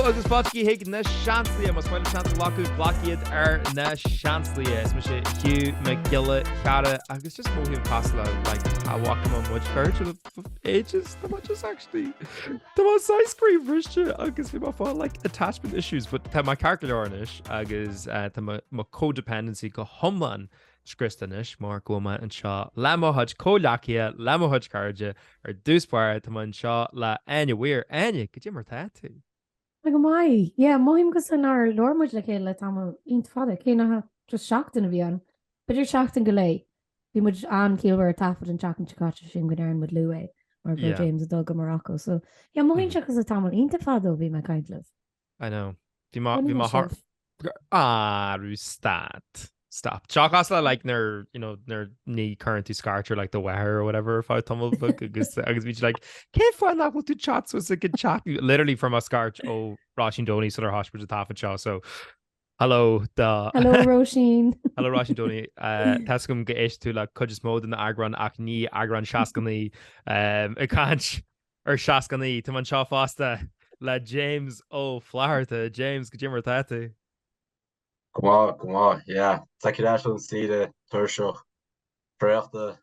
agus fáilte Hig Na Seansálaithe mas bhfuil seansa lacu glaciad Na Seansálaithe is me sé Hugh McGilla cara agus just móhíim pasla like I walk on much church of ages the much is actually the most ice cream briste agus bhí má fáil like attachment issues but tá má carcailornis agus tá má codependency go thomlan Skristanis mar goma an seo lemohad cólacia lemohad carde dúspáir tá an seo le aine bhuiir aine go dtí mar tú. Go mai, móim go san ar lormuid le chéile tam int fada cé just seachtain a bhí an. Beidir seachtain go lei. Bhí muid an cíalhar tafod an teach an chicáte sin go airn mud lué mar go James a dul go Morocco. So móim se agus a tam int fada bhí me caiintlih. I know. Bhí má heart rústad. Stop. Chalk like near knee currently scarter like the wear or whatever if I tumble book agus we like can't find that what to chats was a good chat literally from a scarch Hughdini sort of hospital half a so hello Roisin hello Hughdini tascum get ish to like cudges mode in the Eagrán Áine Eagrán seachtainí a canch or seachtainí to man shaw fasta la James Fáilte James go Jimmer tatu. Come on, yeah. Take it out and see the Turshoch. Fáilte,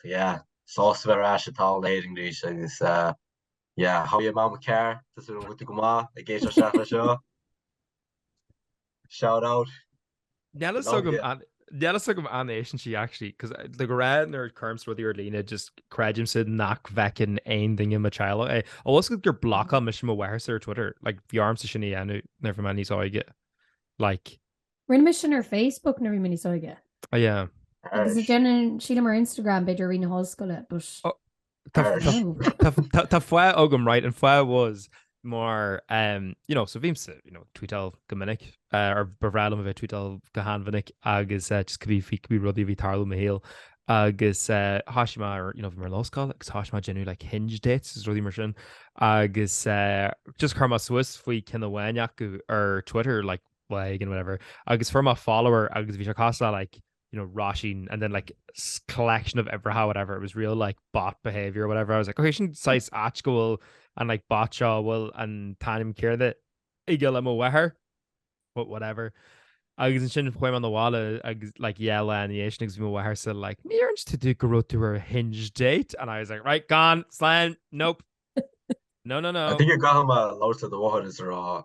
yeah. Sauce very rash at all dating these things. Yeah, how your mama care? This is what to come on. I gave a show. Shout out. Let's talk about animation she actually because the grad nerd curms with your Lena just crajim said knock veckin anything in my child. I also get your block on mission aware sir Twitter like the arms to shiny and never mind so I get like Rin mission ar Facebook na mini soige. Oh yeah. Agus a gen síle mar Instagram beidir ri na hoscoile but tá foiá agam right and foiá was more so bhím tweetal gomininic ar bhrálam a bheith tweetal go hanmhainnic agus just could be rudí bhí tarlú a héal agus háisima ar mar loscáil agus háisima genú like Hinge dates is rudí mar sin agus just chuma Swiss faoi cinna bhhaine acu ar Twitter like and whatever agus for my follower agus bhí casa like rushing and then like collection of whatever it was real like bot behavior or whatever I was like okay sin size atchgoil and like bot shaw will and time care that igil am weher but whatever agus sin poim on the wall agus like yell and the Asian weher said like me to do go to her Hinge date and I was like right gone slan nope no I think you got him loads of the water is raw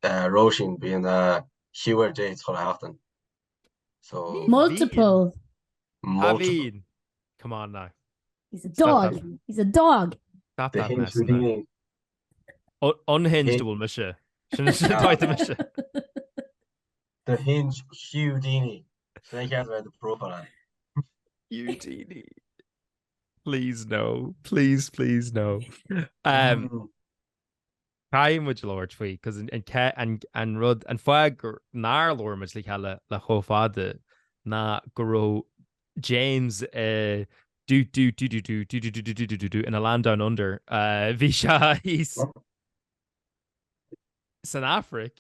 Roisin being Hugh dates for often. So multiple. Come on now. He's a dog. He's a dog. Stop that mess. Unhinged will miss you. The Hinge Hughdini. So I can't read the profile. Hughdini. Please no. Please no. Caim muid leor faoi cos an rud an foiag ná leor muid le chomhfada na go raibh James do in a land down under bhí se he's San Afric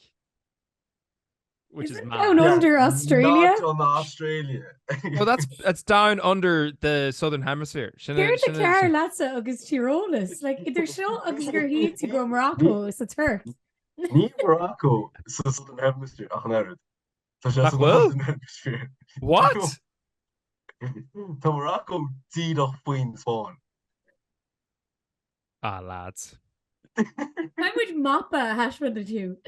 which is mad. Down under Australia? Not on Australia. Well, that's down under the southern hemisphere. Here the car latsa agus Tirolis. Like they're sure agus gur hí to go Morocco is a turf. Ní Morocco is the southern hemisphere. Southern hemisphere. What? The Morocco did off Queen Spawn. Lads. I would mappa hash with the two.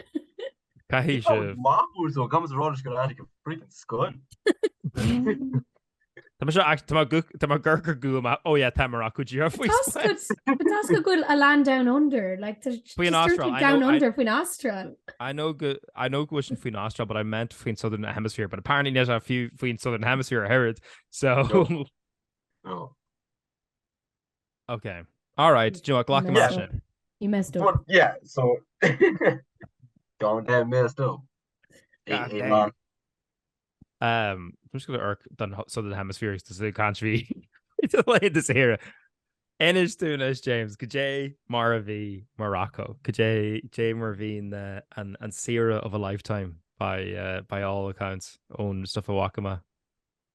Mapper so comes around go freaking skull. Tá má gurgur go oh yeah tá Morocco dí That's go good a land down under like down under Queen Austral. I know go Queen Austral but I meant Queen Southern Hemisphere but apparently there's a few Queen Southern Hemisphere Herod so no. Okay all right Joe Glock you messed up but, yeah so going down messed up. I'm just going to irk done Southern Hemisphere to say country. It's like this here. Enis Tunis James Kajay Maravi Morocco Kajay Marvin and Sierra of a lifetime by all accounts own stuff of Wakama.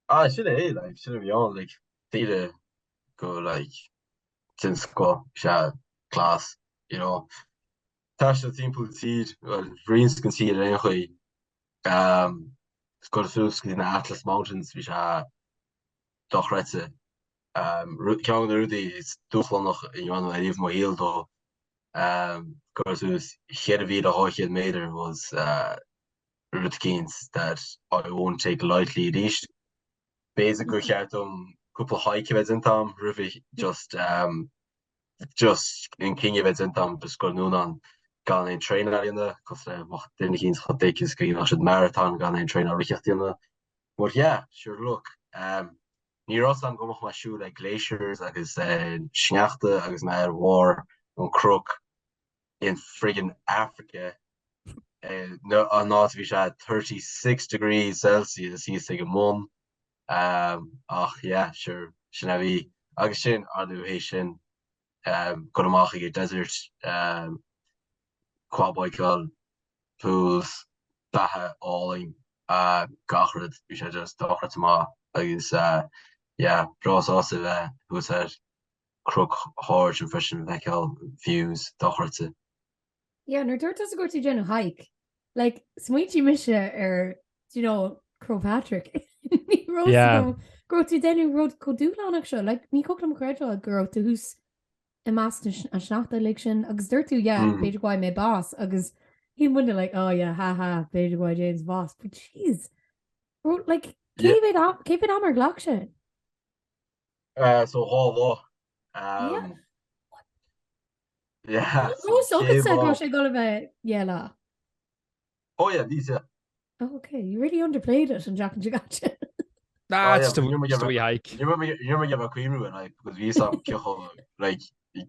I should have been on like theater go like since go class Tá timppla tíd Greens can see it anyway. It's got a in the Atlas Mountains which dochrete. Rudy is dochlan nog in Johan even maar heel do. Because here wie de 100 meter was route Keynes that I won't take lightly reached. Basically cheart couple hike events in Tom Ruby just in King events in Tom just go noon on gan een trainer in the because mocht den Keynes gaat tekens kun je marathon gan een trainer richting in the but yeah sure look ní am go ma siú like glaciers agus seachtainí agus me war an crook in friggin Africa no an ná vi 36 degrees Celsius si ag mon ach yeah sure sin vi agus sin anu hé sin go amach ige desert quaboical pools bathe alling gachard vi sé just dochar ma agus yeah bras also who's had crook hard and fresh and vekel views docharte. Yeah, no dirt does go to gen hike. Like sweetie misha you know Crow Patrick. Yeah. Go to den road go do show like me cook gradual girl to who's a master a snacht election agus dirt yeah Peter Guy my boss agus he wouldn't like oh yeah haha Peter Guy James boss but jeez bro like keep it on our glock shit. So hall yeah so yeah oh yeah these oh, okay you really underplayed it and Jack and Jagacha. That's the wee hike. You remember you have a criú and like because we saw like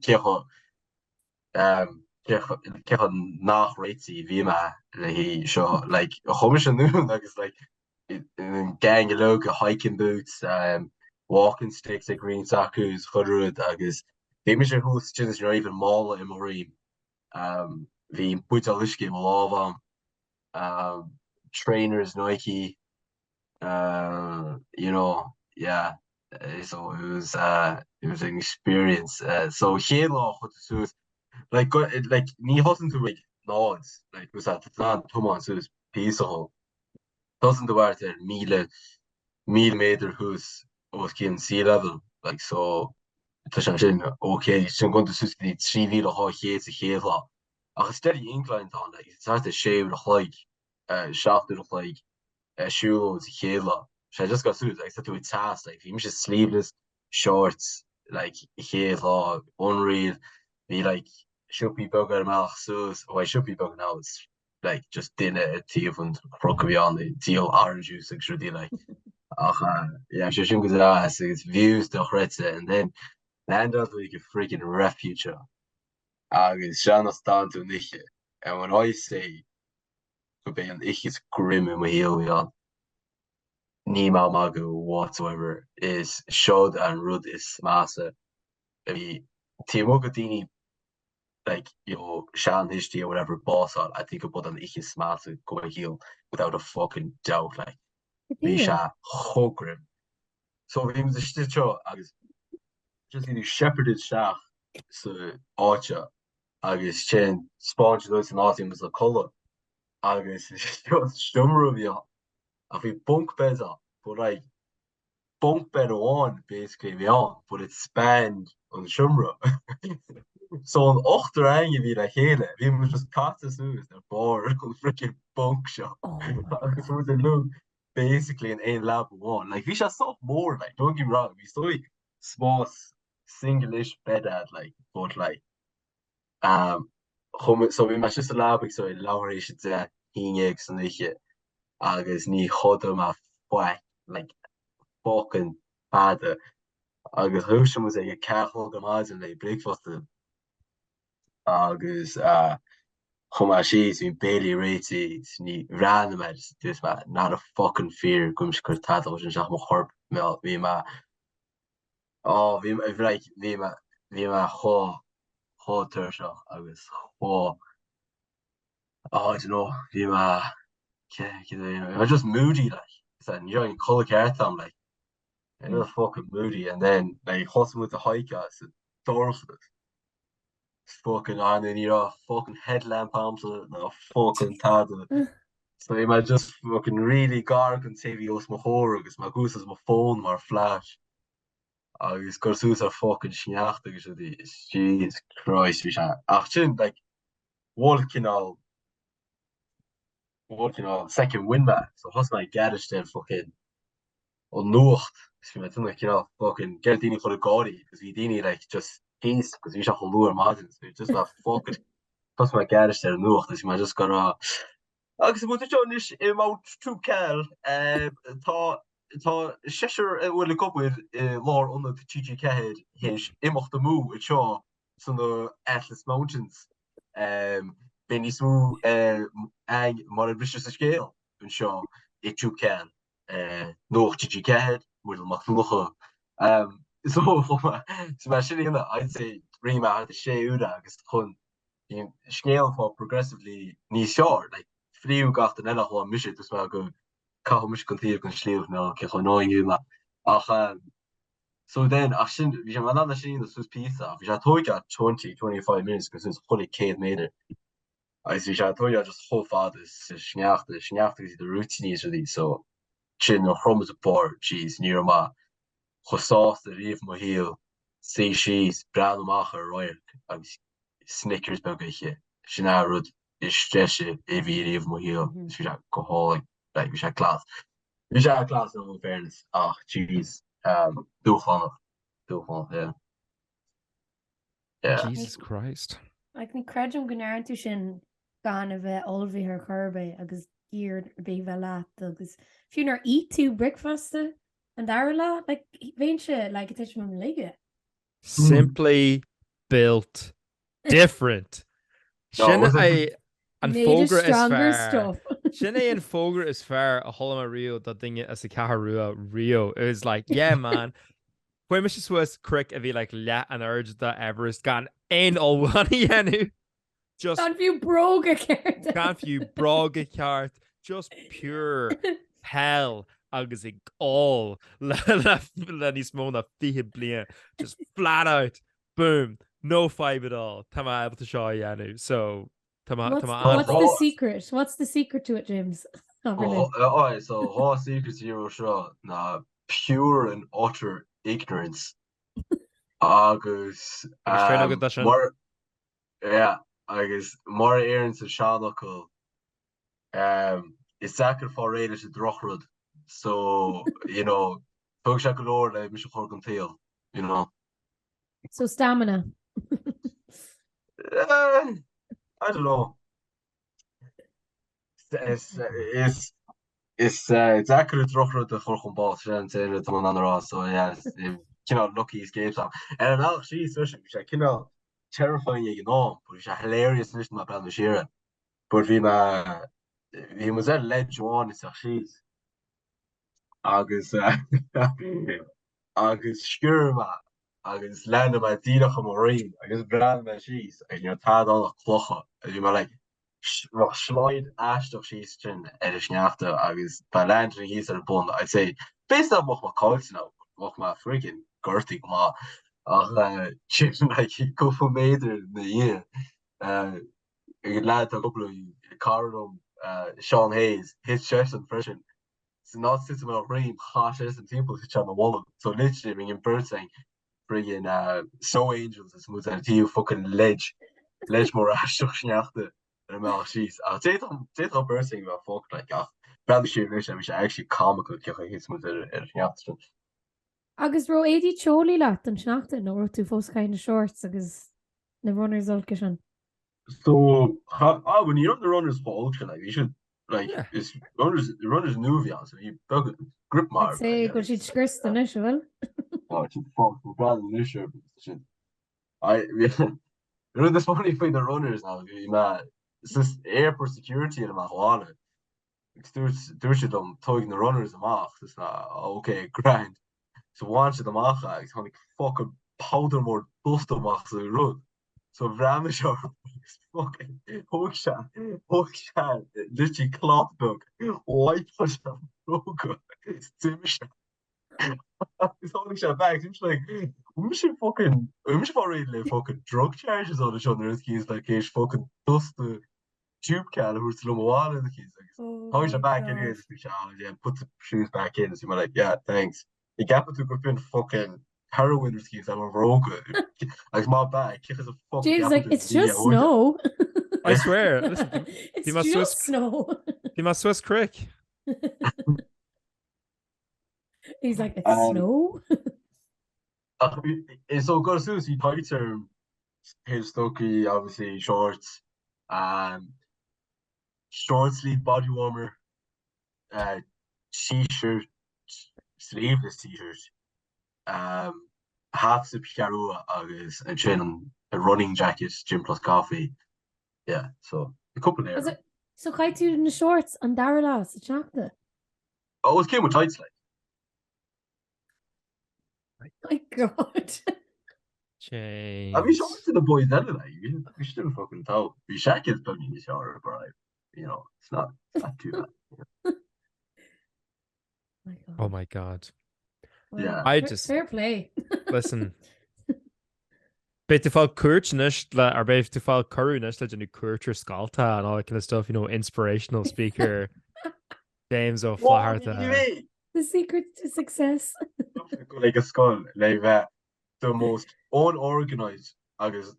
kecho nach raití vi ma he show like a homish nu like it's like gang lo hiking boots walking sticks like green sakus chudrúd agus déimi hús sin even mála I marí hí buta liske má lávam trainers Nike you know yeah so it was an experience so hé lá like ní hotan tú nods like was at the Thomas so peaceful doesn't the war mile meter who's was in sea level like so sin okay sin go sus die 3 wie ha hé a héla a steady incline on like it's hard to shave the like shaft like shoes héla I just got suit like to task like you just sleeveless shorts like héla unreal be like should people go mal sus why should people now it's like just dinner tea and crook beyond the teal orange juice like yeah sin go it's views dochrete and then land out like a freaking refuge agus sean stand to niche and when I say go be an ich is grim in my heel ní magu whatsoever is showed and root is massa Hughdini like you know Sean Hishti or whatever boss on I think about an ich is massa go heel without a fucking doubt like ho grim so we was a agus just in shepherded shaft so archer agus chen sponge those and was a color agus stummer a we bunk beds up but like bunk bed on basically we on but it's spanned on shumra so on ochter ange wie hele we must just cut us the bar freaking bunk shop look basically in a lab one like we should stop more like don't get me wrong we saw like small singlish bed at like but like so we must just lab so lawer should say Hinge and the agus ní chodum a foic like fucking bad agus hu was a careful gomads and they breakfast agus chuma she's in Bailey Raty ní random this man not a fucking fear gums kurtat was in mo horp mel vi ma oh vi like vi ma ho tersha agus ho I don't know vi ma I just moody like said you're in color cat I'm like fucking moody and then like hustle with the hike it's fucking Áine ní fucking headlamp amsa na fucking tada. So I might just fucking really garg an TV os ma chóir agus ma gús as ma phone mar flash. Agus gosús ar fucking sneacht agus Jesus Christ vi ach sin like Walkinall second win back so has my garage then fucking on nocht fucking get Dini for the gaudy because we Dini like just peace because we shall lower margins so just not fucking plus my garage there nocht is my just got agus moet is imount true kel tá séir bhfuil gobir lár under de TG cehéid his imachta mú i seo san na Atlas Mountains ben ní smú ag mar a brise sa scéal an seo i trú cean nóch TG cehéid bhfuil mach lucha so mar sin inna I'd say ring ma de sé úda agus chun scéal fá progressively ní seár like friú gacht an eile há miisi dus ma go ka mis kontíh gon sléh na ke nóú ma ach so then ach sin vi man an sin sus pizza vi toja 20-25 minutes go sinds cholle Kate meter vi toja just ho fa schnecht de routine so chin no chrom a por cheese near ma chosá de rief ma heel sé cheese bramacher roiir Snickers beige sin rud is stresse e vi rief ma heel vi gohol like we class in fairness jeez doe yeah Jesus Christ Ag ní creidm go nearú sin gan a bheith olbhí ar churbe agus ír bé bhe leat agus fiúnar eat tú breakfaste an dar le like bhéin se le a tuis mam leige simply built different sin an fógra is fair sin é an fógra is fair a thola a Rio dat dinge as a ceharú Rio it was like yeah man Fuim is Swiss crick a bhí like le an urge da Everest gan ein óhhaí ennu just gan fiú broga ceart gan fiú broga ceart just pure hell agus ag all le níos mó na fihe blian just flat out boom no five at all tá able to seo ennu so What's the secret to it, James? So secret seo na pure and utter ignorance agus agus mar éan sa seanachil is sacr fá réidir sa drochrod so tug se go leor le mis chur an taal so stamina I don't know. It's accurate drochro de chorchon bal an anrá so yeah lucky escapes and now she's terrifying but she's hilarious ma brand share but vi was lejoin is she's agus skur ma agus land ma di marine agus brand she's tad all clocha you ma like slide ashtoch sheestin sneachta agus balandri hí ar bun I'd say based on what my calls now what my freaking gurtig ma chip like go for meter the year lad a couple Carlum Sean Hayes his chest and fresh it's not system of rain hot and people on the wall so literally ringing bird saying friggin so angels as smooth as you fucking ledge more ashtoch sneachta she's bursting about folk like we actually comical agus ro édí cholaí leat an sneachta nó tú fós kind of shorts agus na runners olca sin so when you're on the runners for like you should like it's runners new so you grip mark say go she'd skirst an is well this funny for the runners now mad it's just airport security in Mahuana. It's them tugging the runners amach. It's not okay, grind. So once the macha, it's like fucking powder more dust amach the road. So Ramishar fucking Hughdini, literally cloth book, white push logo, Timisha. He's holding shit back. He's like, we should already fucking drug charges on the show. There's keys like he's fucking dust the tube can who's the wall in the keys. Hold your back anyways. Yeah, put the shoes back in. So you're like, yeah, thanks. The gap to go in fucking heroin keys. I'm a rogue. Like my back. James like it's just snow. I swear. Listen, it's just snow. He must Swiss crick. He's like, it's snow. So go to see tights are his stocky, obviously shorts, short sleeve body warmer, t-shirt, sleeveless t-shirt, half the criú agus and chin a running jacket, gym plus coffee. Yeah, so a couple there. So kite in the shorts and Darrell the chocolate. Oh, it came with tights like. My God. James. I mean, show it to the boys anyway. We still fucking talk. We shack is plugging in the shower, but you know, it's not too bad. Oh my God. Well, yeah. I just fair play. Listen. Bit to fall courtness, or bit to fall curryness, like a new culture sculptor and all that kind of stuff, you know, inspirational speaker. James O'Flaherty. The secret to success. Like a skull, like that. The most unorganized, agus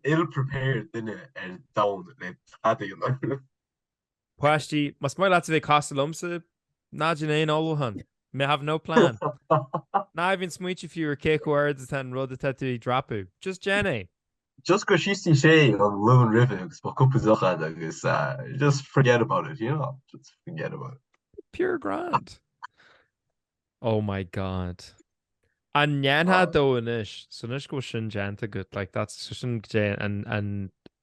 ill-prepared dinner and down like haddy and Pwasti, must my lads of a costalumsa, Najane Olohan. May have no plan. Now even smooch if you were cake words and road the tattoo drapu. Just Jenny. Just because she's say on Lone River, just forget about it, you know. Just forget about it. Pure grand. Oh my God. And Nyanha do inish. So nish go shin janta good. Like that's shin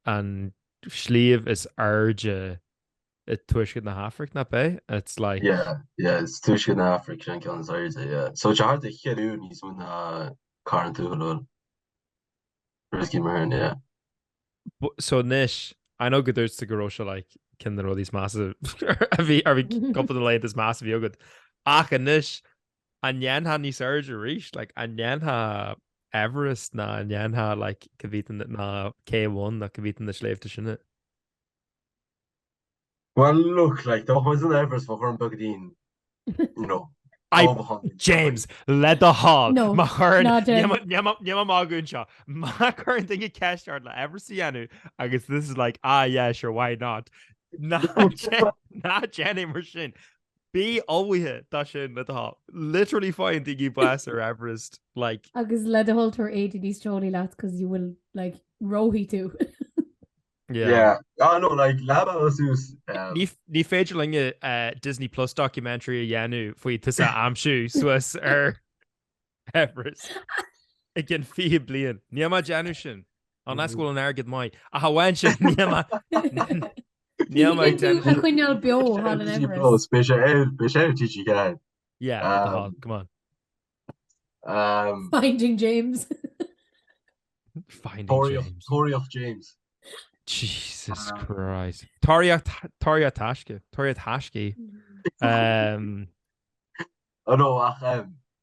and sleeve is urge it tuish in the Afric na bay. It's like yeah, it's tuish in the Afric and killing yeah. So it's hard to hear you and he's when current to alone. Risky man, yeah. So nish, I know good there's to Garosha like can there all these massive are we couple of this massive yogurt. Ach and nish. Anyanha ni surgery like Anyanha Everest na Anyanha like kavitan na K1 na kavitan the slave to shin. Well, look, like the wasn't Everest for Horn Bugadine, you know. James led the hall. No, my current Nyama magunsha. My current thing at cash start like ever see anu. I guess this is like yeah sure why not. Not Jenny Machine. Be always that shit let the hall. Literally find Diggy Blast or Everest like agus le the whole tour 80 these trolly lads because you will like rohi too. Yeah. Oh no, like Laba Sus. Ní féidirlinge Disney Plus documentary Yanu faoi tusa amsú Swiss Everest. Ag gin fi blian. Níama Janu sin. An ascóil an airgid mai. A hahain sin níama. Níama a chuineal bio hall in Everest. Special teaching guy. Yeah, come on. Finding James. Finding James. Tory of James. Jesus Christ. Toria Tashke. Oh no,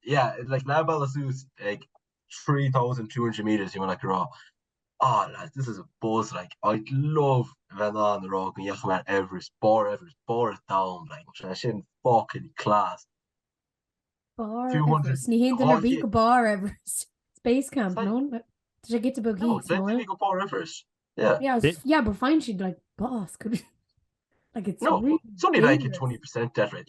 yeah, like Label is like 3,200 meters. You want like raw. Oh, like, this is a buzz. Like I love Van on the rock and you come at Everest, bar it down. Like that shit fucking class. Bar Everest. Ní hen a big bar Everest. Space camp, no? Did I get to book heat? No, go bar Everest. Yeah, but fine, she'd like boss. Could like it's no, really it's only like a 20% death rate,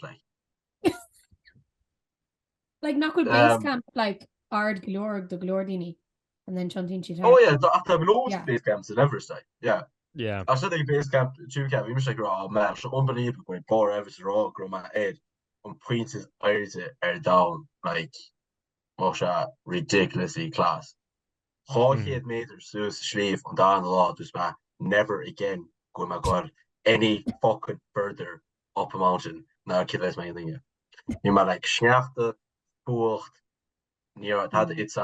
like not good base camp, like Ard Glor, the Hughdini, and then Chantin Chita. Oh yeah, after loads of base camps in Everest, like yeah. I said like base camp, two camp. We must like oh man, so unbelievable going bar Everest rock, grow my head, on points his eyes are down like, ridiculously class. 100 meters through Sraith on down the law, just never again going my God any fucking further up a mountain. Now kid is my thing. You might like seachtainí, fhucht, near that it's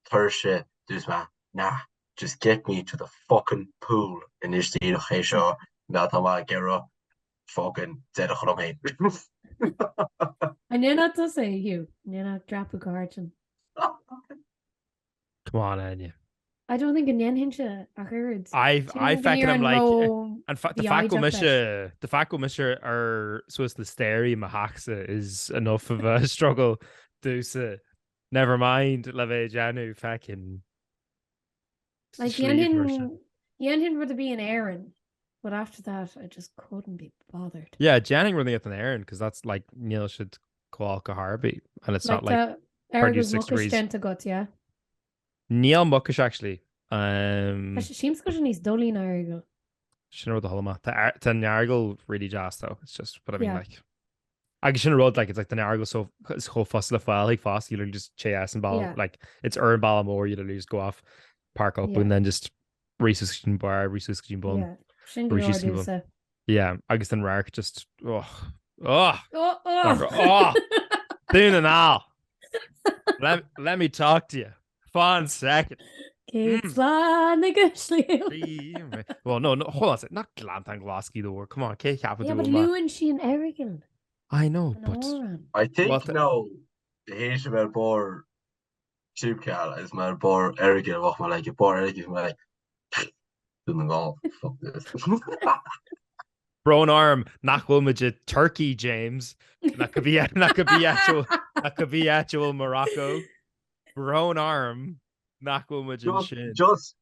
thursday, just just get me to the fucking pool in this state of Hesha. That I'm get up fucking dead of romhainn. And you're not to say, Hugh. You're not dreapadh garden. Come on, Áine. I don't think in Hinge I heard. I feckin' am like and the fact go misha ar Swiss the steri mahaxa is enough of a struggle to never mind leve Janu feckin' like Yen would be an Aaron, but after that I just couldn't be bothered. Yeah, Janning running at an Aaron because that's like Neil should call Harby and it's like not like Ergus muckish to gut, yeah. Neil muckish actually. She's got níos dolí na Ergel. She know the whole amount. The Nargle really jazz though. It's just what I mean like. I shouldn't have wrote like it's like the Nargle so it's whole fuss the file like fast you just chase and ball like it's earn ball more you just go off park up and then just resus bar bun. Yeah, I guess then Rark just doing and all. Let me talk to you. 1 second. Well, no, hold on a second. Not Glantang Glosky though. Come on, Kate Capital. Yeah, but Lou and she and Erigan. I know, but I think no. The Hinge about bor Chipcal is my bor Erigan. What my like bor Erigan my like. Doing all fuck this. Brown arm, Nakwilmajit, Turkey, James. That could be actual Morocco. Brown arm, Nakwilmajit shin. Just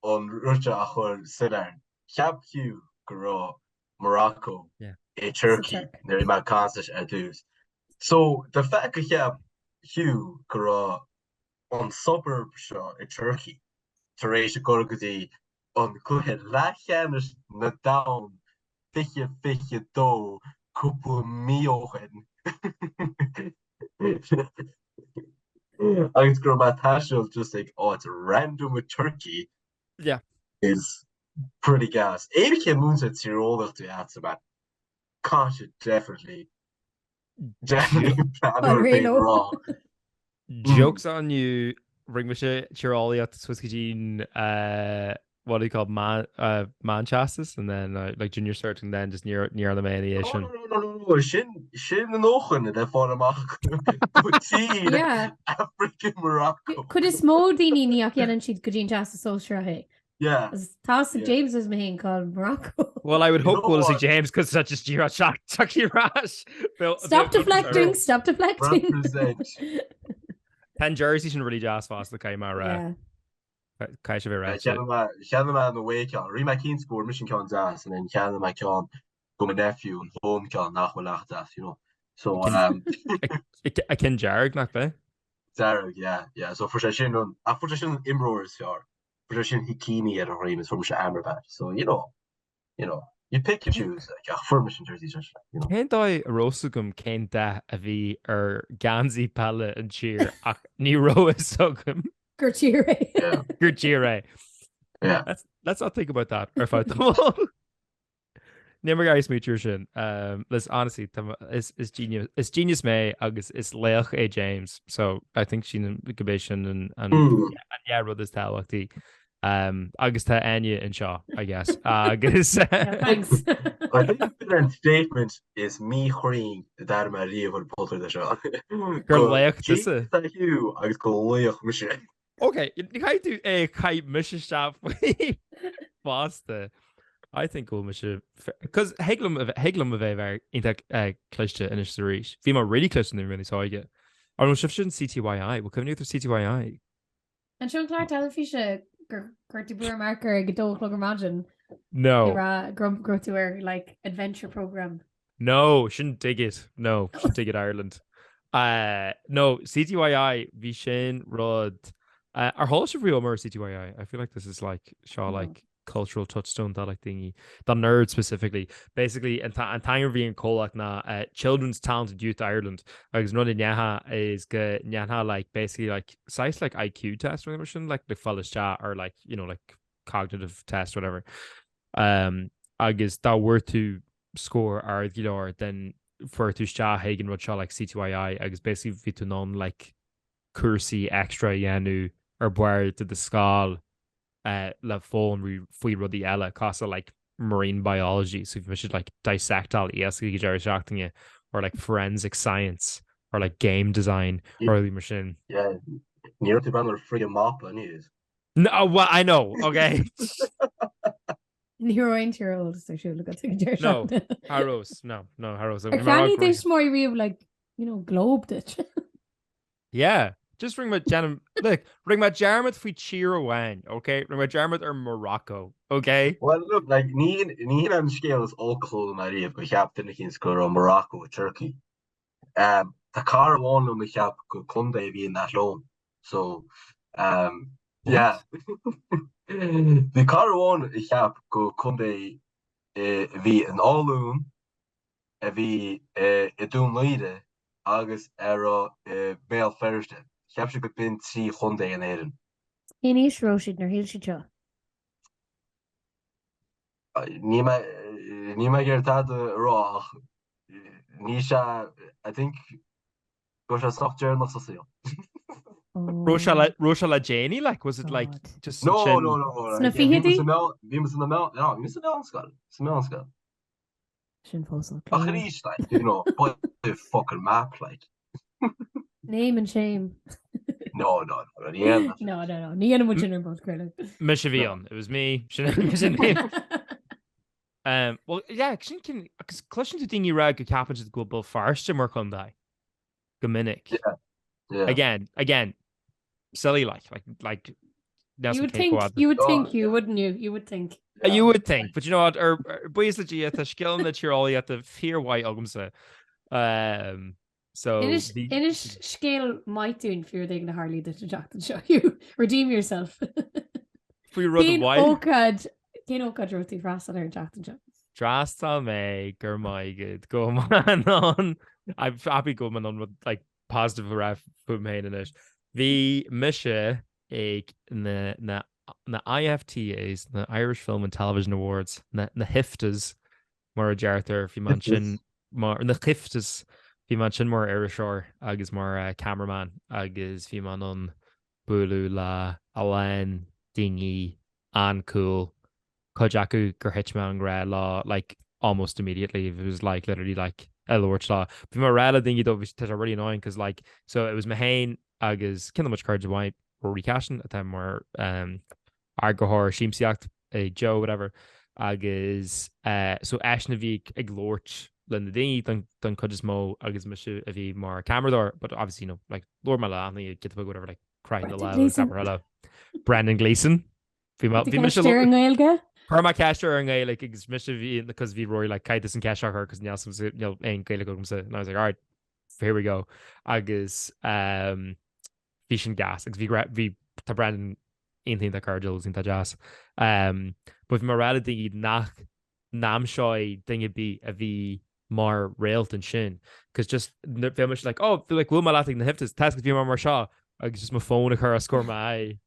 on Russia achor Sidan. Cap Hugh Garo Morocco. Yeah. A Turkey. Near my concert at lose. So the fact that have Hugh Garo on suburb show a Turkey. Teresia Gorgudi on Kuhet Lachanus na down fiche do couple miochen. I think Grammatical just like it's random with Turkey. Yeah. Is pretty gas. Maybe moons at Tirol to answer about can't you definitely wrong. Jokes on you. Ring me Chiroli at Swiskijin what do you call Manchesters and then like junior cert and then just near the mediation. No. Shin and Ochen that for them yeah. African Morocco. Could a small dini niak and she'd Gujin Chasta so Sraith. Yeah. Task James is main called Morocco. Well, I would hope we'll see James because such as Gira Chucky Rash. Stop deflecting. Represent. 10 jerseys and really jazz fast the Kaimara. Kai should be right. Shannon the way can Rima Keen score mission can jazz and then Shannon my can go my nephew and home can nachwalach you know. So I can Jarg not be. Jarg, yeah. So for session on for session Imroers here. For session Hughdini at a rim is from Amberbat. So you know. You pick and choose like formation jerseys or you know. Can't I Rosagum can't da a V or Ganzi Pala and cheer Ni Roa Sogum Gertire. Yeah. Let's not think about that or if I don't Never guys mutuation. Let's honestly is genius May Agus is Leach A James. So I think she's in the Gabation and yeah, brothers tell Agus ta Áine and Shaw, I guess. Agus. Thanks. I think the current statement is me hurrying the dad my leave or pull the show. Girl Leach this Thank you. I go Leach mission. Okay, you can do a kite mission shop faster. I think we'll mission because Heglum of a into cluster in a series. Female really close to them really so I get. I don't know if CTYI. We'll come near the CTYI. And Sean Clark television. Curti Brewer marker Godolog imagine. No. Grow to our like adventure program. No, shouldn't dig it. No, shouldn't dig it Ireland. No, CTYI, Vishain Rod. Our whole should be Omer CTYI. I feel like this is like Shaw like cultural touchstone that like thingy. The nerd specifically. Basically and Tanger being Kolak na children's talented youth Ireland. Because none Nyaha is good Nyaha like basically like size like IQ test or something like the fellas chat or like you know like cognitive test whatever. I guess that were to score our leor then for to Shah Hagen Rocha like CTYI I guess basically fit to non like cursi extra yanu or boir to the skull le phone we ruddy ella casa like marine biology, so we should like dissect all seachtainí or like forensic science or like game design or the machine. Yeah, near to run friggin' mop on is. No, well, I know. Okay. Níor aontíar so siúla go deir No, Harrows. No, Harrows. Can there's more you like, you know, globed it. Yeah. Just ring my Jan. Look, ring my Jarmuth for Chihuahua, okay? Ring my Jarmuth or Morocco, okay? Well, look, like ní an scale is alcohol my riamh go cheap in chin score on Morocco or Turkey. The car one no me cheap go Kunde be in that loan. So yeah. The car one is cheap go Kunde be an all-loon vi dún leide agus mail Thursday. Cheap should been 300 in Aaron. Inis roisid nar hil si teo. Ní me gur tá rá I think go software nach so seal. Roshalla Janie, like was it like just no. Sin fósal. Like, you know, but the fucking map like. Name and shame. No. No. Ní an much in both credit. Mishavion. It was me. Well, yeah, because clutching to dingy rag go cap into the global first to work on that. Gomininic. Yeah. Again, silly like. You would think, wouldn't you? You would think. You would think, but you know what? Or boys legit the skill that you're all at the fear white ogumsa. So in a scale might do in fear they can hardly did Jack and show you redeem yourself. If we run the white. Ócad rotí frastal ar Jack and show. Drasta me, gur my good. Go man on. I'm happy going on with like positive ref food main in it. The Misha na IFTAs, the Irish Film and Television Awards, na hIFTAs, mar jartar if you mention mar na hIFTAs if you mention more Irishor agus more cameraman agus fi man on bulu la Alain dingy and cool Kojaku gur hitchman gra law like almost immediately. It was like literally like a Lord law. But my rala dingy though was really annoying because like so it was Mahane agus kinda much cards of white or recashing at time where Argohor Shimsiacht a Joe whatever agus so Ashnavik iglort Lynn the dingy done could mo agus mishu if he more camera door, but obviously you know like Lord Malani you get the book whatever like crying the loud Brendan Gleeson female Perma Casher and I like mishu because we Roy like Kaitis and Cash her because Nelson was ain't Gaelic and I was like all right here we go agus fishing gas vi ta Brandon anything that Cargills in jazz but morality nach nam shoy thing it be a v more rail than shin because just very much like oh feel like will my laughing the hIFTAs task if you more shaw I just my phone occur I score my eye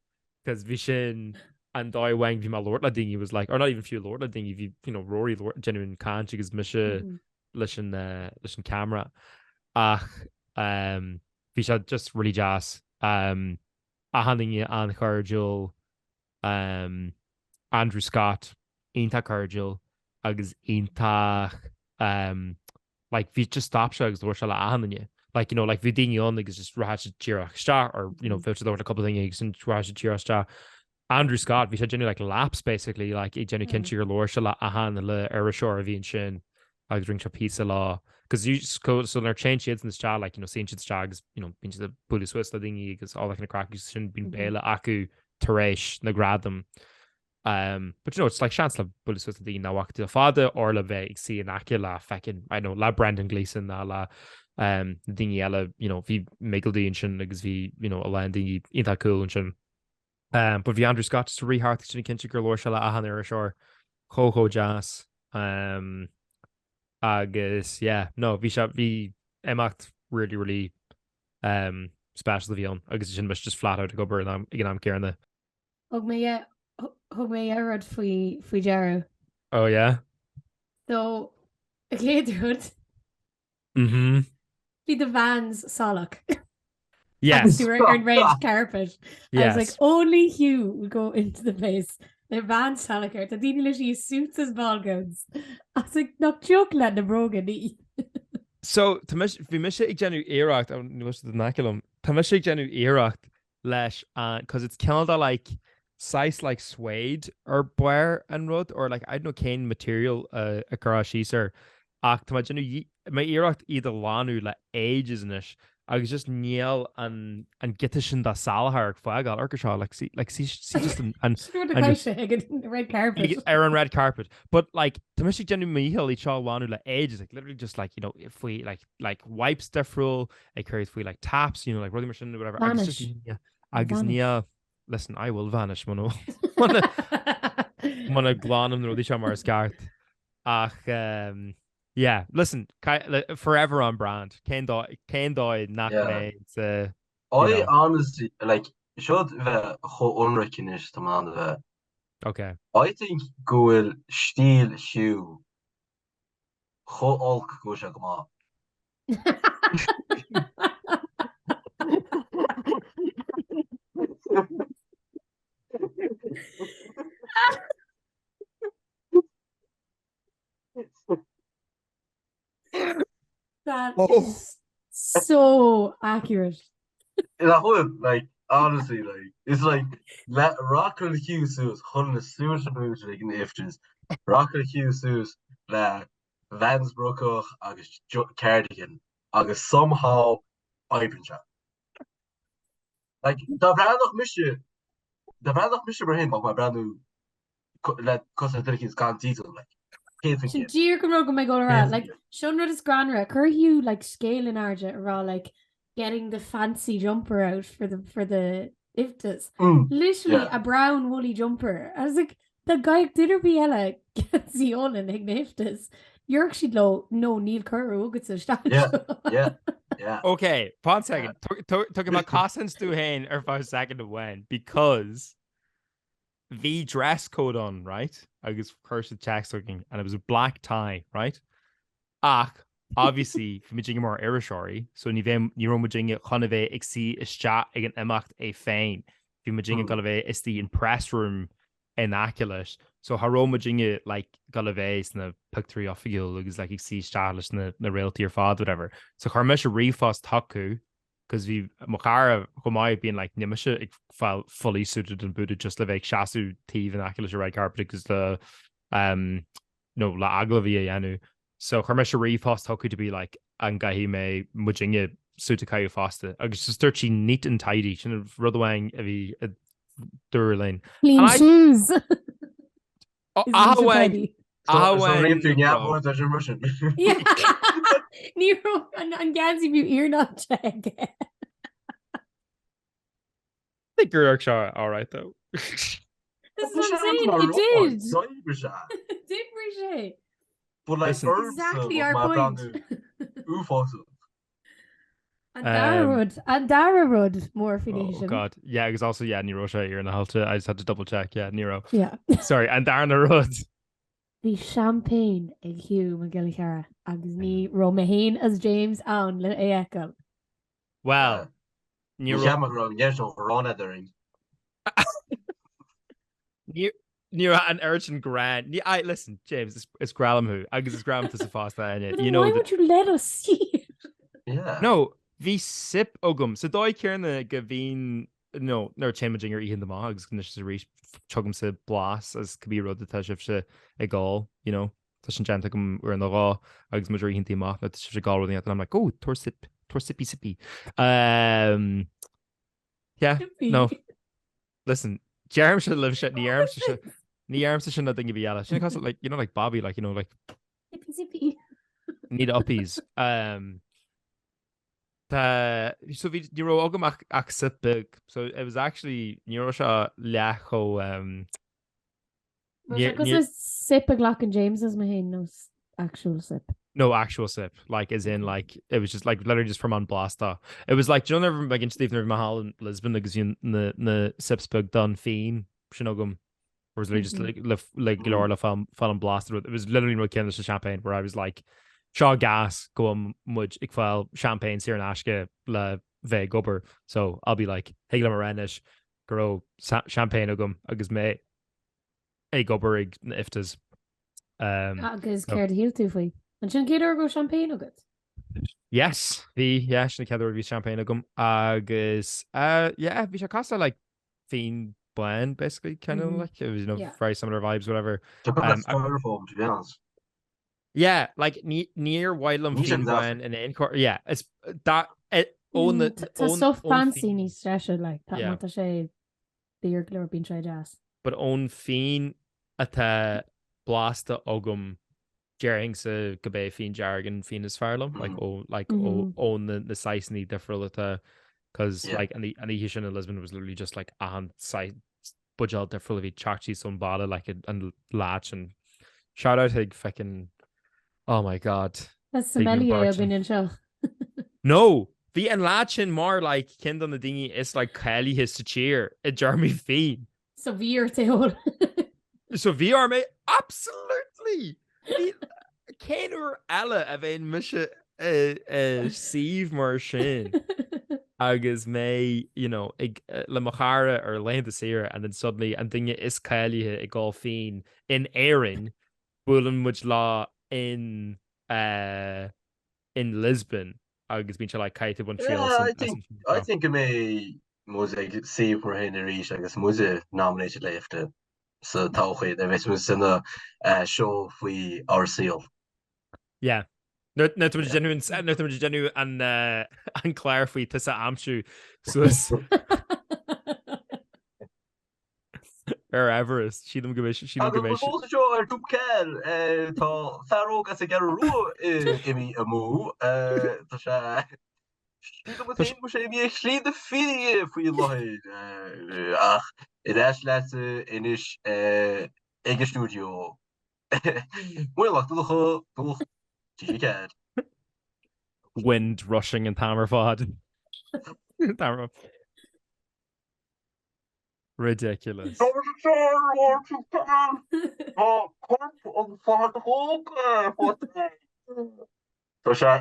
because vishin and I wang vi my Lord Lading he was like or not even few Lord Lading if you know Rory Lord genuine can she is misha listen camera vi just really jazz a handing you an Cargill Andrew Scott Inta Cargill agus Inta like vi just stop shows the worship a you like you know like viding on like just rash cheer star or you know filter out a couple of things and rash cheer star Andrew Scott vi said genuinely like laps basically like a Jenny Kinch your lore shala a hand the Erishore of shin I drink a piece of law because you just go so they're changed in this chat like you know seeing the jags you know into the bully Swiss thingy because all that kind of crack you shouldn't been bela aku Teresh na gradam but you know it's like chance la bully Swiss thingy now walk to the father or la ve see an akila fucking I know la Brendan Gleeson la thingy ella you know vi Michael and shin because vi you know a landing in that cool and shin but vi Andrew Scott to rehart the kinch girl or shala ahan Erishore ho jazz agus yeah no vi emacht really special vi on agus sin mis just flat out to go burn am igen am cearna hug me rod fui Jaro oh yeah so a léadrúd fi the Vans Solach yes they were in range carpet yes. I was like only Hugh would go into the place Le bhean salachart a daoine leis í suits as ballgowns. As ag nach joke le na broga ní. So bhí mis ag genú éireacht nu den naculum. Tá mis ag genú éireacht leis because it's kind of like size like suede or buir and rud or like I don't know cane material a gur síar ach tá genú my éireacht iad láú le ages in ish agus just níl an gite sin dá salathar fágáil ar seo like see just an red carpet ar an red carpet but like tá mis genú míhil í seo láú le ages like literally just like you know if we like wipes defriúil ag chuir if we like taps you know like rudí mar sin whatever agus ní listen I will vanish man mana glánam nó dí seo mar sceart ach yeah, listen, forever on brand. Cén dóid nach mé. I honestly, like, should the whole unrecognition to man of okay. I think go steal Hugh. Ho olk go shagma. That is so accurate. Like honestly, like it's like Rocker and Hugh Sues hunting a suit like in the IFTAs. Rocker and Hugh Sues Vans Brokoch agus cardigan agus somehow Ipencha. Like the brand of mission Brahim my brand new cos is gone diesel like Dír go rug me go around like Sean is granra Hugh like scaling arja raw like getting the fancy jumper out for the IFTAs. Literally a brown woolly jumper. I was like the guy did be ella gets the on and IFTAs. You're actually low no Neil Curru gets a start. Yeah. Okay, pause second. Talk about Cossins to Hain or 5 seconds to when because the dress code on, right? I was cursed checks looking and it was a black tie, right? Ach, obviously, for me more irishori, so ni mujinga chonave exi ischa again emacht a fein. Fi mujinga galave is the impress room inaculate. So haro mujinga like galave na picture of you looks like exi stalish na realty or father whatever. So harmish refast haku. Because we Machara Homai being like Nimisha felt fully suited and booted just like Shasu T vernacular red carpet because the no la aglavia yanu. So Hermisha Reefast how could be like Angahime Mujinga Sutakayu Fosta. I guess just dirty neat and tidy. She of Rudwang every Durlane. Clean shoes. Yeah. Nero and Gansy you ear not check. I think you're actually all right though. This is what I'm saying. You did. Did Brigette. But like exactly our point. And Dara Rud more finishing. Oh god. Yeah, because also Nero here in the Halta. I just had to double check. Yeah, Nero. Yeah. Sorry, and Darna Rud. The champagne ag Hugh McGillicara agus ní romhainn as James Owen le éacail. Well, Nero an urgent grand. I listen, James, it's Graham who agus is Graham to the fast in you know. Why would you let us see it? Yeah. No, the sip ogum. So dói cearna go bhín no chimaging or ihan the mogs can just reach chugum se blas as could be rud the touch of a goal, you know. Touching gentlemen we're in the raw agus majority in team off that's a goal and I'm like, oh, tor sippy. Yeah, no. Listen, Jerem should live shit in the arms should nothing give you she calls it like, you know, like Bobby, like, you know, like sippy. Need uppies. So we Nero ogam ac big. So it was actually Neurosha Lecho sip a Glock and James as my hand no actual sip. No actual sip, like as in like it was just like literally just from on blasta. It was like, do you know never like in Stephen Mahal in Lisbon like in the sips big done fiend Shinogum. Or was literally just like Laura fan blasted. It was literally no kind of champagne where I was like Shaw gas go much ikfile champagne here in Ashke le ve gober. So I'll be like Higla Maranish, grow champagne ogum agus me. ag obair ag na IFTAs. agus céir a hiú tú faoi. An sin céidir go champagne agad? Yes, bhí na ceadú bhí champagne agam agus bhí sé casa like fin blend basically kind of like it was, you know, very similar vibes, whatever. Styrofoam, to be honest. Yeah, like near Wildland fin blend and encore. Yeah, it's that it own the Tá so fancy ní stressed like that mata sé beer glor bín try jazz. But own fin atá blasta agam Jering sa gabé fin jargon fin is farlam like own the seachtainí different because like and the Hishan in Lisbon was literally just like a site budget different of charchi some bada like and latch and shout out Hig fucking oh my god that's sommelier been in show. No the and latching more like kind on the dingy it's like Kelly his to cheer a Jeremy Feen so VR tail so VR mate absolutely Kenur Ella a bheith mise Steve mar sin agus mé you know ag le machara ar lein sira and then suddenly an dinge is cailithe ag gá fin in Erin bulan muid lá in Lisbon agus bín se like caiite bun I think me was ag see mar hin rí agus mu nominated leifte so táchaid a bheits mu sinna show faoi our seal. Yeah. No genuine an Claire faoi tu a amsú suas ar Everest sílam go ar dúbcéil tá fearóg as a gar ru imi a mú tá sé sé mí slí de fi faoi leid ach I eis le inis ige stúdio muach dulcha wind rushing and tamar fod ridiculous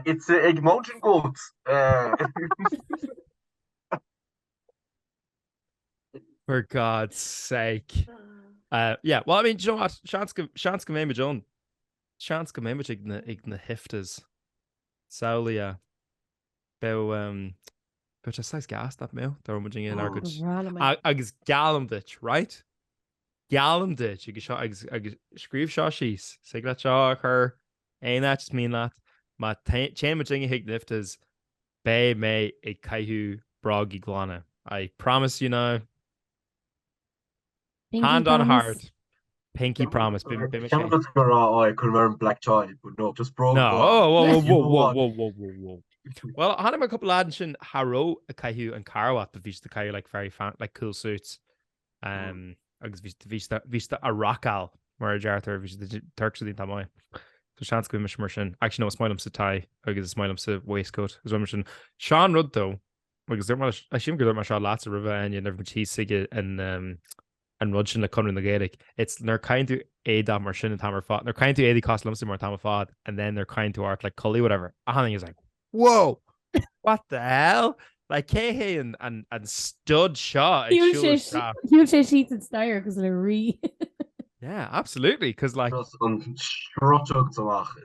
it's ag mountain goats for God's sake yeah well I mean you know what chance go mé John chance go mé ag na hIFTAs saolia but just says gas that meal they're imaging in our good agus galam ditch right galam ditch you agus scríb seo síos sigla seo her ain't that just mean that ma chamaging hig hIFTAs bay me ag caiú brog glana I promise you now hand on heart pinky promise could black child but no just bro no whoa well I had him a couple lads in Harrow a caiú and Carwat but vista caiú like very fan like cool suits agus vista a rockal mar jartar vista Turks the tamai so chance go mis sin actually no smileum sa tie agus smileum sa waistcoat as well sin Sean Rudd though because there much I assume go mar lots of river and you never cheese sig and rud sin le chun na Gaelic it's they're kind to aid that mar sin and tamar fod they're kind to aid cost lumsy more tamar fod and then they're kind to art like cully whatever I think is like whoa what the hell like Kehe and stud shot you say sheets and style because they're re yeah absolutely because like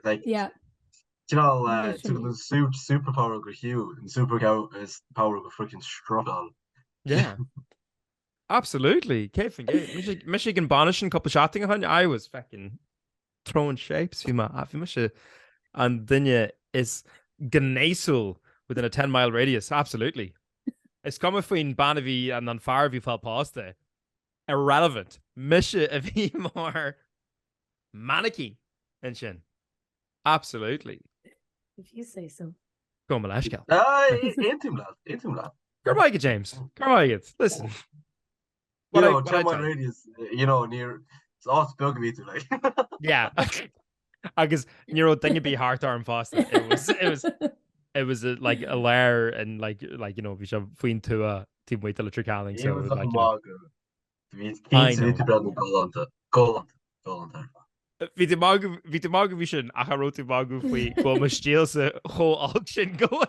like yeah you know the superpower go Hugh and super is power go freaking struggle yeah absolutely Michigan banishing couple shotting hun I was fucking throwing shapes and then is gnasul within a 10-mile radius absolutely it's coming between Banavi and on far you fell past there irrelevant Misha if he more mannequin and shin absolutely if you say so go Malashka Goodbye James goodbye listen you know 10-mile radius you know near it's all spilled me like yeah agus you think be hard arm fast it was like a lair and like you know we should find to a team wait electric calling so it was like Vita vision a roti magu fui go ma steal sa whole auction go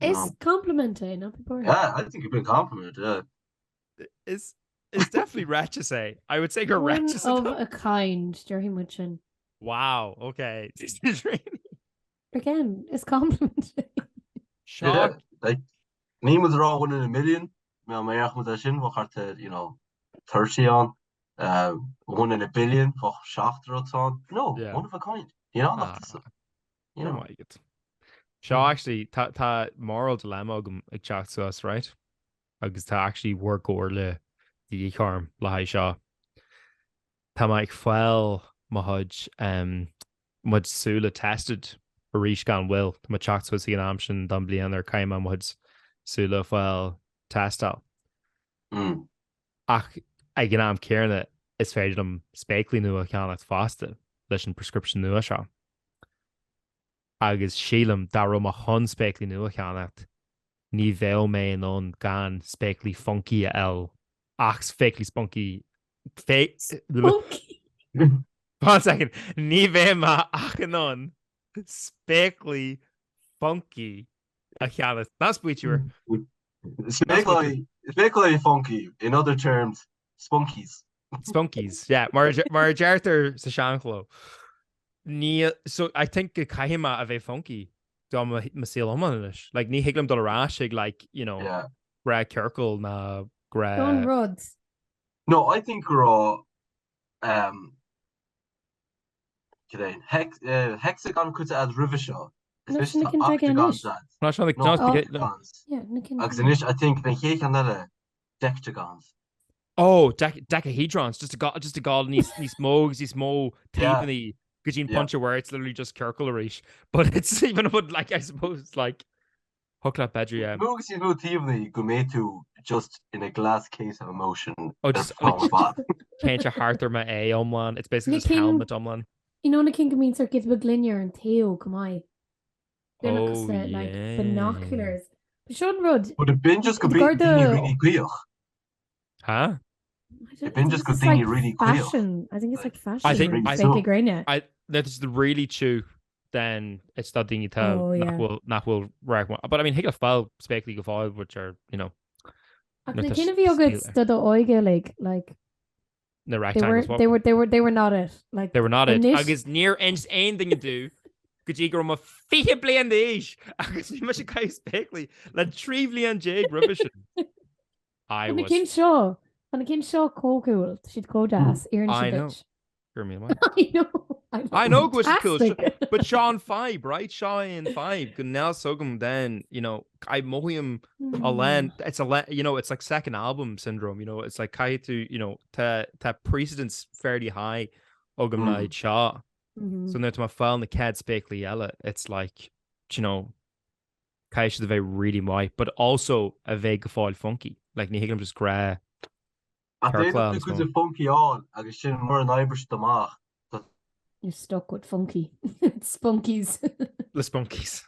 it's complimenting not before yeah I think you've been complimented is It's definitely reticent. I would say go One reticent. of a kind, Jerry Muchin. Wow. Okay. This is really Again, it's complimentary. shock. Like ní was rá 1 in a million me méach mu sin wachart 30 on 1 in a billion for shaft on. No, Yeah. one of a kind. You know, Ah, that's oh my god. Seo actually tá moral dilemma agam ag teach to us, right? Agus tá actually work or le the charm le haid seo. Tá ag foiil mo hud mud súla tested a ríis gan bhfuil Tá teach to us an am sin don blian ar caiim am mud súla foiil testal. Ach ag an am céarna is féidir am spéiclí nua ceannach fásta leis an prescription nua seo. Agus sílam dá rom a hon spéiclí nua cheannacht. Ní bhéil mé an gan spéiclí funky ach spéiclí spunky Funky. 1 second. Ní bhéh má ach an spéiclí funky a cheannacht. That's what you were. Speculate funky. In other terms, spunkies. Spunkies, yeah. Mar deartar sa seanchló. So I think go caiime a bheith funky dá ma síl ammanis. Like ní hiiglam do rásig like, gra circle na gra. Don Rods. No, I think raw hexagon could add rivishaw. Especially octagons. Not sure like octagons. Yeah, I think they hate another dectagons. Oh, decahedrons. Just a god ní smogs, ní smó tape because you can punch where it's literally just circularish. But it's even about like I suppose like Huckla Bedri. Smogs is motively go made to just in a glass case of emotion. Oh, just can't your heart or my A omlan. It's basically just helmet omlan. You know the king means are get Glinier and Theo, come on. Oh, like binoculars. But Sean Rudd. But the bin just could be really queer. Huh? The bin just could be really queer. Fashion. I think it's like fashion. I think that's the really true. Then it's that thing you tell. Oh, yeah. Not will rack one. But I mean, Higgle file, spectacly go file, which are I think kind of feel good. The oige like the rectangles. They were not it. Like they were not it. Agus near anything you do. Could you go my feet playing the ish? Agus you must go spectacly. Let Trevely and Jake rubbish. I was. On a kin show cool. She'd go das. I know. I know. Which is cool. But Sean 5, right? Sean 5. Good now Sogum then, I Mohium Alan. It's it's like second album syndrome, it's like Kai to, ta precedence fairly high Ogum Night Shaw. So now to my file in the cat spakely Ella, it's like, Kai should have a really white, but also a vague foil funky. Like Nihigam just grey. I think because of funky on, I guess more an Irish stomach. You're stuck with funky. It's spunkies. The spunkies.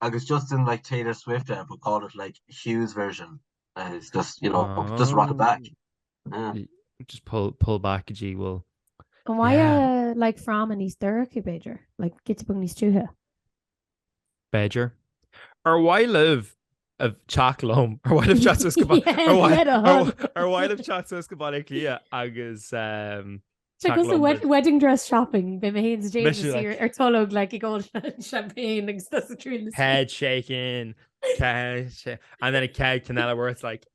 I guess just in like Taylor Swift, I would call it like Hugh's version. It's just just rock it back. Yeah. Just pull back, G will. And why like from an East Derrick Badger? Like get to bring these two here. Badger. Or why live of Chaclom, or why live Chatsas or why live Chatsas Cabana agus check us the wedding dress shopping by Mahane's James or Tolog like a gold champagne like that's the truth. Head shaking, and then a keg Canella where it's like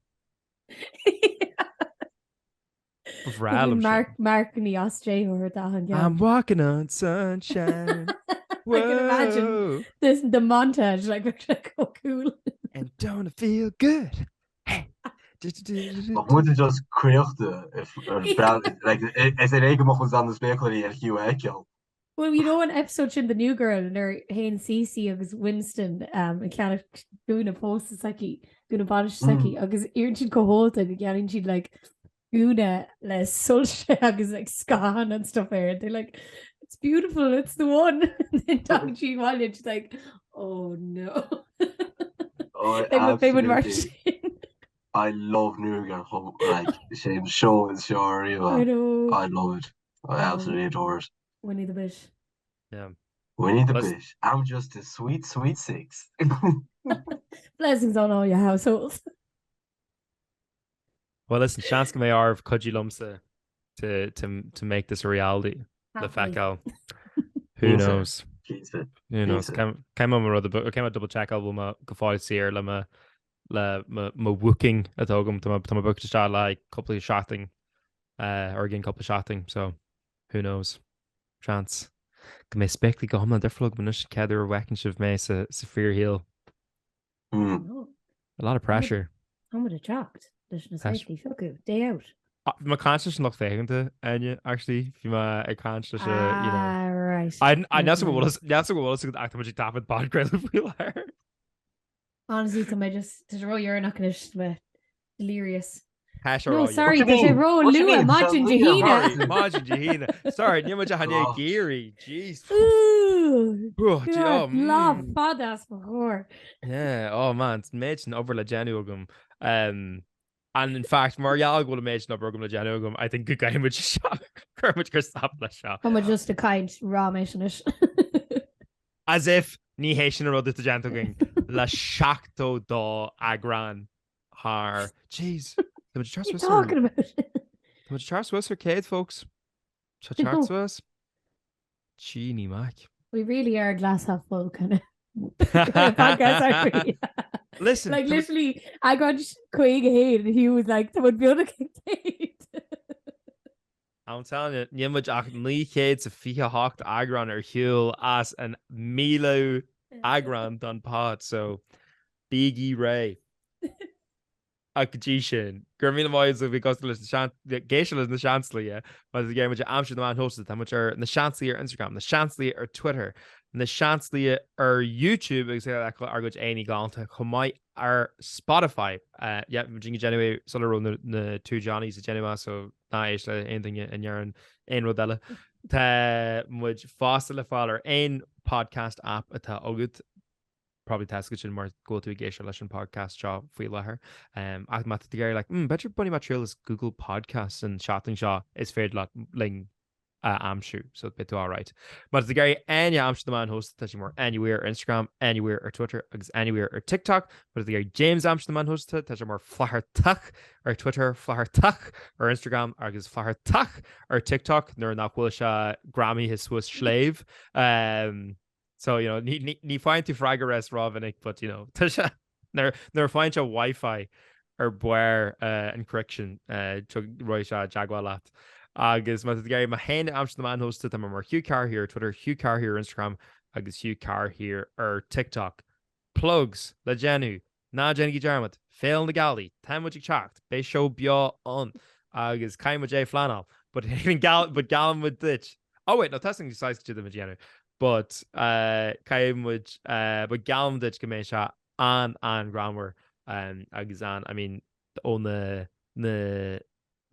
Mark and the Australia or that. I'm walking on sunshine. I can imagine the montage like oh cool. And don't it feel good? Hey. Maar we moeten just creëren like is it eigen mag ons aan de speculty en Hugh Well, an episode in the New Girl and they're Hayne Cece agus Winston and kind of doing a post seki doing a banish seki agus Irchin Coholta and again she'd like Una les Sulsha agus like Scan and stuff there. They're like, it's beautiful, it's the one. And then Dog G while she's like, oh no. They would march in. I love New Girl. Like same show is sure. I know. I love it. I absolutely adore it. Winnie the Bish. Yeah. Winnie the Bish. I'm just a sweet 6. Blessings on all your households. Well, listen, chance go mé arb codí lumsa to make this a reality. Le feicáil. Who knows? Who knows? Came on rud book came a double check album go fáil siar le booking a tógam tá book to start like couple of shotting or again couple of shotting, so who knows? Chance. Go mé spectly go hama deflog man ceidir wekin sibh mé sa fear heel. A lot of pressure. I'm with a shocked. There's no safety. So good. Day out. My conscious noch féigeanta Áine actually fi ma ag conscious you know. Right. I that's what was active tapid podcast leir. Honestly, to me just to roll you're not gonna delirious. No, sorry, there's a roll Lua, Majin Jahina. Majin Jahina. Sorry, you much Hanya Geary. Jeez. Ooh. Love fadas for. Yeah, oh man, it's mentioned over la Januagum. And in fact, Marial will mention over la Januagum. I think good guy much shot. Much stop la shot. I'm just a kind raw mention. As if ni Haitian or other to Jantoging la shakto do Eagrán har. Jeez. What are you talking about? How much Charles was her kid, folks? Charles was. Cheeny Mac. We really are glass half full kind of podcast. Listen, like literally, I got chuig ahead, and he was like, "Someone build a cake." I'm telling you, you much ní chéad sa fiche hocht Eagrán ar Hugh as an Milo Eagrán done pod, so Biggie Ray. Agdí sin gur mí maiid a bhí géisiil na seanslaí mas a ggéir amse an hosta tá muir na seanslaí ar Instagram, na seanslaí ar Twitter, na seanslaí ar YouTube ag sé ar go aoní gáanta chumáid ar Spotify Virginia Genué sulró na tú Johnny's a Genua so ná éis le aontainine inhearan aon rodile Tá muid fásta le fáil ar aon podcast app atá agad probably test sin mar go to géisio leis an podcast seo faoi lethair ach mat géir like better bunny material is Google Podcasts and chatting seo is féad le ling amsú so bit all right but the Gary any amsú the man host that more anywhere Instagram anywhere or Twitter agus anywhere or TikTok but the Gary James amsú the man host that more flahartach or Twitter flahartach or Instagram agus flahartach or TikTok nor nachhfuil se Grammy his Swiss slave so you know ní fáin tú freigar res ráhannig but you know nar fáin se Wi-Fi ar buir an correction roi se jaagháil leat agus ma géir ma hen amse na man hosta am mar Hugh Carr here Twitter Hugh Carr here Instagram agus Hugh Carr here ar TikTok plugs le genu ná Jenny Jarmut féil na galí time much chacht bei show beo on agus caiim J flannel but even galam with ditch oh wait no testing size to the Genu but caiim with but galam ditch go mé se an granwer agus an I mean on the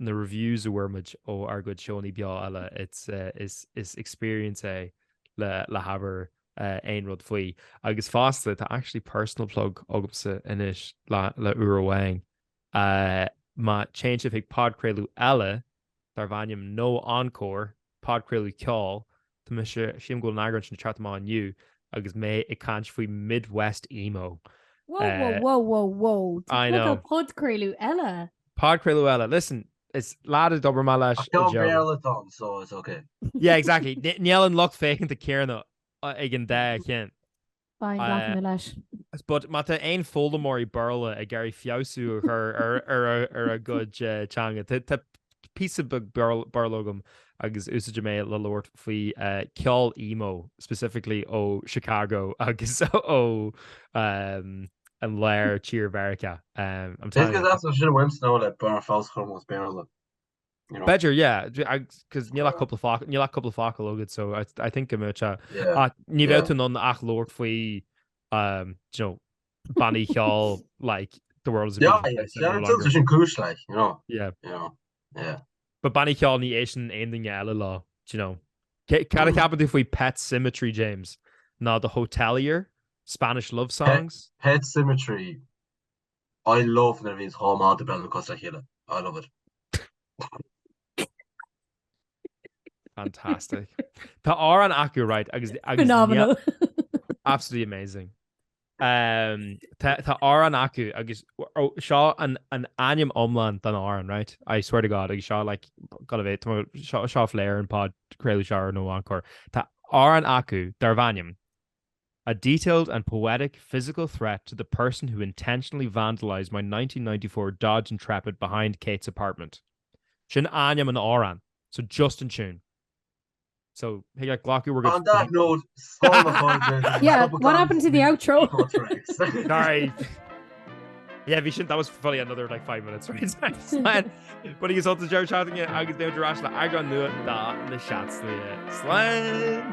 reviews a wormage ó ar good showní beo eile it's is experience le haber ein rud faoi agus fásta tá actually personal plug agamsa inis le uahain má change of phodchraoladh eile dar bhainnim nó encore phodchraoladh ceáil tá me sim go nágrann sin chat má aniu agus mé I can't faoi Midwest emo. Whoa. I know. Phodchraoladh eile. Phodchraoladh eile. Listen, it's lad of double malash. So it's okay. Yeah, exactly. Níl luck faking to Kierna again there again. But mata ein Foldamory burla a Gary Fiausu her a good changa. The piece of big burlogum agus usage mé le Lord fui ceol emo specifically o Chicago agus o and lair cheer Verica. I'm telling you. That's what should have snow that burn false hormones barrel. Badger, yeah, because níl a couple of focal good, so I think I'm ní bheith non ach Lord faoi you know banny cheol like the world is a like yeah. But banny cheol ní éisian aonthing eile lá, you know. Cara captain faoi Pet Symmetry, James. Now the Hotelier, Spanish love songs. Pet Symmetry. I love that it means home out the bell because I hear it. I love it. Fantastic. Tá an acu right agus phenomenal. Absolutely amazing. Tá áran acu agus seo an aim omlan don áran, right? I swear to God, agus seo like got bit seo léir an pod creú seo nó ancor. Tá áran acu dar bhaim. A detailed and poetic physical threat to the person who intentionally vandalized my 1994 Dodge Intrepid behind Kate's apartment. Sin aim an áran, so just in tune. So, hey, like Glocky, we're good. On that note, yeah, what happened to the outro? Sorry. Yeah, we shouldn't. That was probably another like 5 minutes, right? But you saw the Jared shouting it. I was down to Rash. I got new it. The shots. Slam.